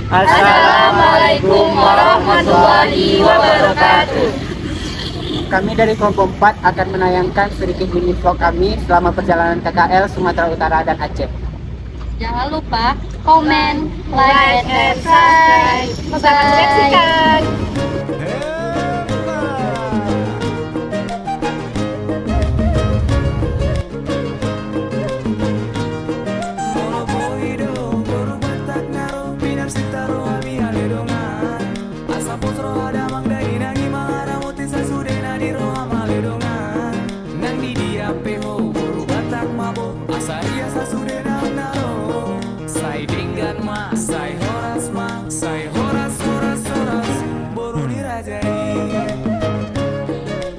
Assalamualaikum warahmatullahi wabarakatuh. Kami dari kelompok 4 akan menayangkan sedikit mini vlog kami selama perjalanan KKL Sumatera Utara dan Aceh. Jangan lupa komen, like, and subscribe. Selamat menyaksikan.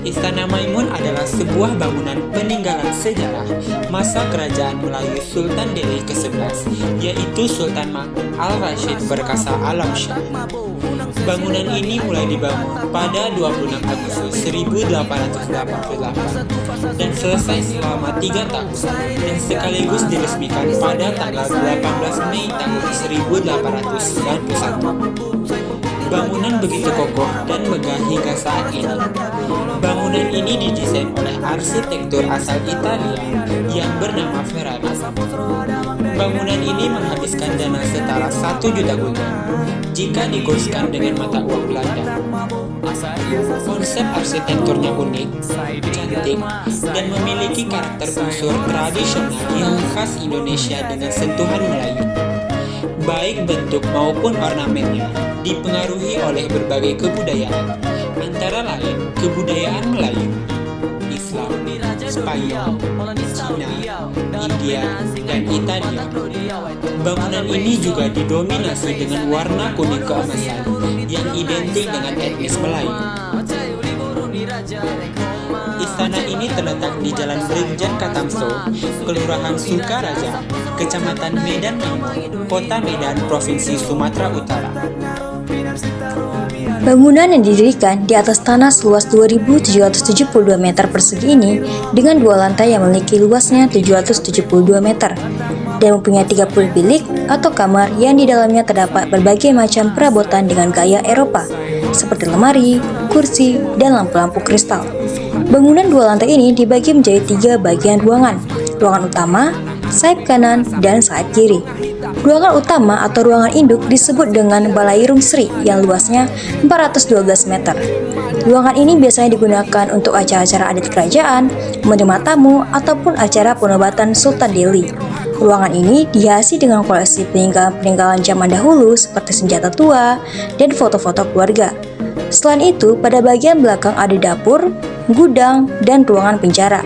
Istana Maimun adalah sebuah bangunan peninggalan sejarah masa kerajaan Melayu Sultan Delhi ke-11, yaitu Sultan Mahmud Al-Rashid Perkasa Alam Syah. Bangunan ini mulai dibangun pada 26 Agustus 1888 dan selesai selama 3 tahun dan sekaligus diresmikan pada tanggal 18 Mei tahun 1891. Bangunan begitu kokoh dan megah hingga saat ini. Bangunan ini didesain oleh arsitektur asal Italia yang bernama Ferrari. Bangunan ini menghabiskan dana setara 1 juta gulden jika dikurskan dengan mata uang Belanda. Konsep arsitekturnya unik, cantik, dan memiliki karakter unsur tradisional yang khas Indonesia dengan sentuhan Melayu. Baik bentuk maupun ornamennya dipengaruhi oleh berbagai kebudayaan, antara lain kebudayaan Melayu, Islam, Spanyol, Cina, India, dan Italia. Bangunan ini juga didominasi dengan warna kuning keemasan yang identik dengan etnis Melayu. Istana ini terletak di Jalan Brigjen Katamso, Kelurahan Sukaraja, Kecamatan Medan Maimun, Kota Medan, Provinsi Sumatera Utara. Bangunan yang didirikan di atas tanah seluas 2.772 meter persegi ini dengan 2 lantai yang memiliki luasnya 772 meter dan mempunyai 30 bilik atau kamar yang di dalamnya terdapat berbagai macam perabotan dengan gaya Eropa seperti lemari, kursi, dan lampu-lampu kristal. Bangunan 2 lantai ini dibagi menjadi 3 bagian ruangan utama, sayap kanan, dan sayap kiri. Ruangan utama atau ruangan induk disebut dengan Balairung Sri yang luasnya 412 meter. Ruangan ini biasanya digunakan untuk acara-acara adat kerajaan, menerima tamu, ataupun acara penobatan Sultan Delhi. Ruangan ini dihiasi dengan koleksi peninggalan-peninggalan zaman dahulu seperti senjata tua dan foto-foto keluarga. Selain itu, pada bagian belakang ada dapur, gudang, dan ruangan penjara.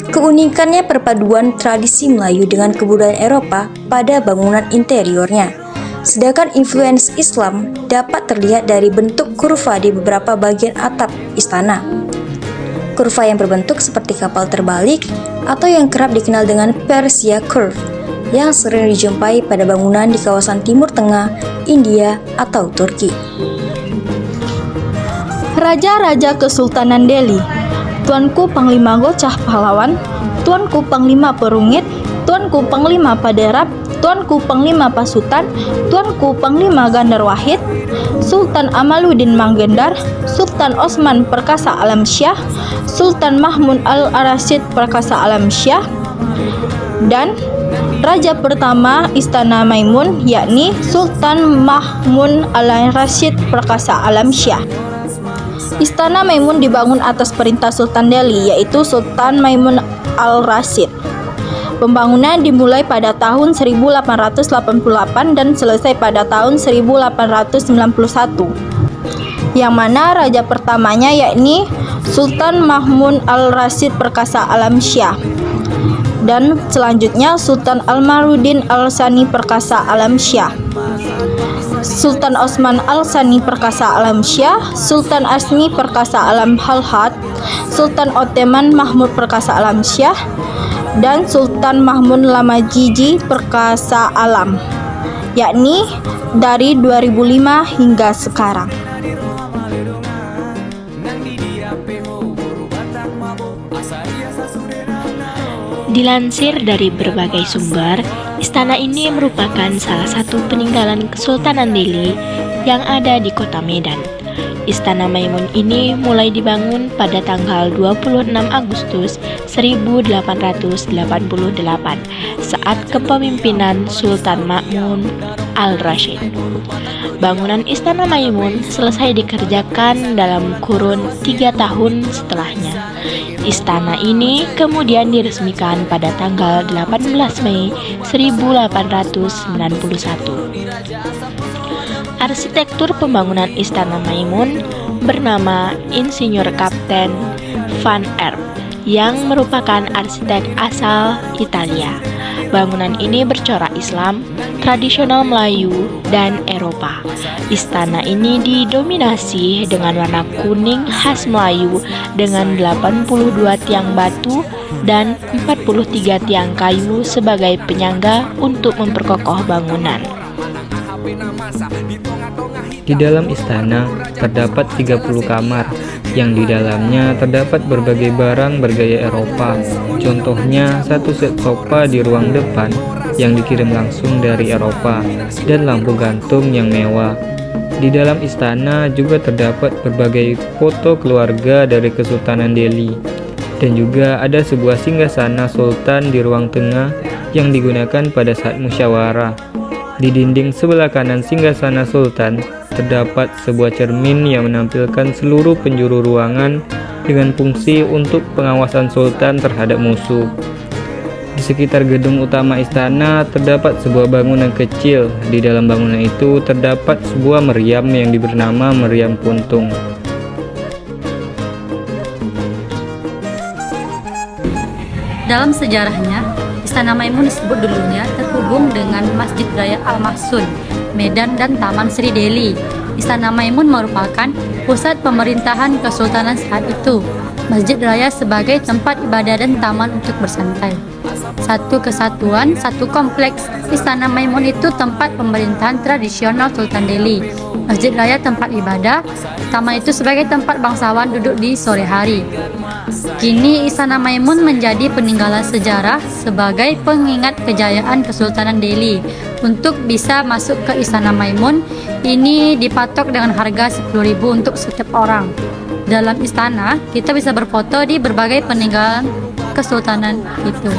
Keunikannya perpaduan tradisi Melayu dengan kebudayaan Eropa pada bangunan interiornya. Sedangkan influence Islam dapat terlihat dari bentuk kurva di beberapa bagian atap istana. Kurva yang berbentuk seperti kapal terbalik atau yang kerap dikenal dengan Persia curve yang sering dijumpai pada bangunan di kawasan Timur Tengah, India, atau Turki. Raja-Raja Kesultanan Delhi, Tuanku Panglima Gocah Pahlawan, Tuanku Panglima Perungit, Tuanku Panglima Paderap, Tuanku Panglima Pasutan, Tuanku Panglima Gandar Wahid, Sultan Amaluddin Manggendar, Sultan Osman Perkasa Alam Syah, Sultan Mahmud Al-Rashid Perkasa Alam Syah, dan Raja pertama Istana Maimun yakni Sultan Mahmud Al-Rashid Perkasa Alam Syah. Istana Maimun dibangun atas perintah Sultan Delhi yaitu Sultan Maimun Al-Rashid. Pembangunan dimulai pada tahun 1888 dan selesai pada tahun 1891. Yang mana raja pertamanya yakni Sultan Mahmud Al-Rashid Perkasa Alam Syah. Dan selanjutnya Sultan Al-Maruddin Al-Sani Perkasa Alam Syah. Sultan Osman Al-Sani Perkasa Alam Syah, Sultan Asmi Perkasa Alam Halhat, Sultan Oteman Mahmud Perkasa Alam Syah, dan Sultan Mahmud Lamajiji Perkasa Alam, yakni dari 2005 hingga sekarang. Dilansir dari berbagai sumber, istana ini merupakan salah satu peninggalan Kesultanan Delhi yang ada di kota Medan. Istana Maimun ini mulai dibangun pada tanggal 26 Agustus 1888 saat kepemimpinan Sultan Ma'mun al-Rashid. Bangunan Istana Maimun selesai dikerjakan dalam kurun 3 tahun setelahnya. Istana ini kemudian diresmikan pada tanggal 18 Mei 1891. Arsitektur pembangunan Istana Maimun bernama Insinyur Kapten Van Erp yang merupakan arsitek asal Italia. Bangunan ini bercorak Islam, tradisional Melayu, dan Eropa. Istana ini didominasi dengan warna kuning khas Melayu dengan 82 tiang batu dan 43 tiang kayu sebagai penyangga untuk memperkokoh bangunan. Di dalam istana terdapat 30 kamar yang di dalamnya terdapat berbagai barang bergaya Eropa. Contohnya satu set sofa di ruang depan yang dikirim langsung dari Eropa dan lampu gantung yang mewah. Di dalam istana juga terdapat berbagai foto keluarga dari Kesultanan Delhi dan juga ada sebuah singgasana sultan di ruang tengah yang digunakan pada saat musyawarah. Di dinding sebelah kanan singgasana sultan terdapat sebuah cermin yang menampilkan seluruh penjuru ruangan dengan fungsi untuk pengawasan sultan terhadap musuh. Di sekitar gedung utama istana terdapat sebuah bangunan kecil. Di dalam bangunan itu terdapat sebuah meriam yang bernama meriam puntung. Dalam sejarahnya, Istana Maimun disebut dulunya terhubung dengan Masjid Raya Al-Mahsun, Medan dan Taman Sri Delhi. Istana Maimun merupakan pusat pemerintahan Kesultanan saat itu. Masjid Raya sebagai tempat ibadah dan taman untuk bersantai. Satu kesatuan, satu kompleks. Istana Maimun itu tempat pemerintahan tradisional Sultan Delhi. Masjid Raya tempat ibadah, taman itu sebagai tempat bangsawan duduk di sore hari. Kini Istana Maimun menjadi peninggalan sejarah sebagai pengingat kejayaan Kesultanan Delhi. Untuk bisa masuk ke Istana Maimun, ini dipatok dengan harga 10.000 untuk setiap orang. Dalam istana, kita bisa berfoto di berbagai peninggalan Kesultanan itu.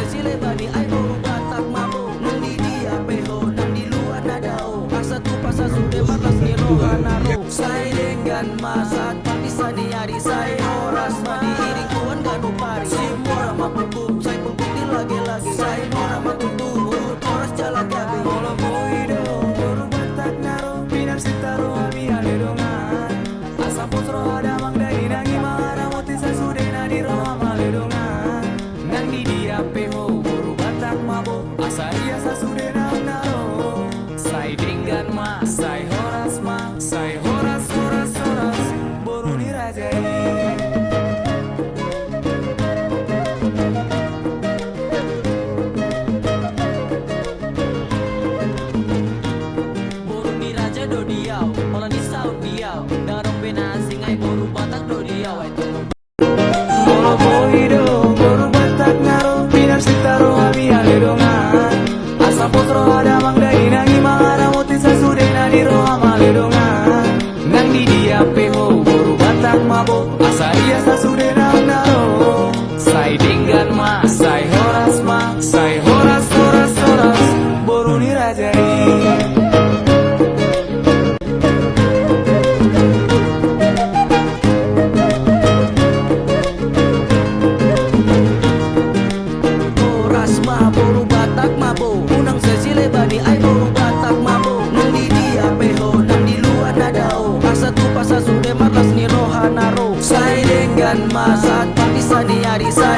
Masat, bisa di hari saya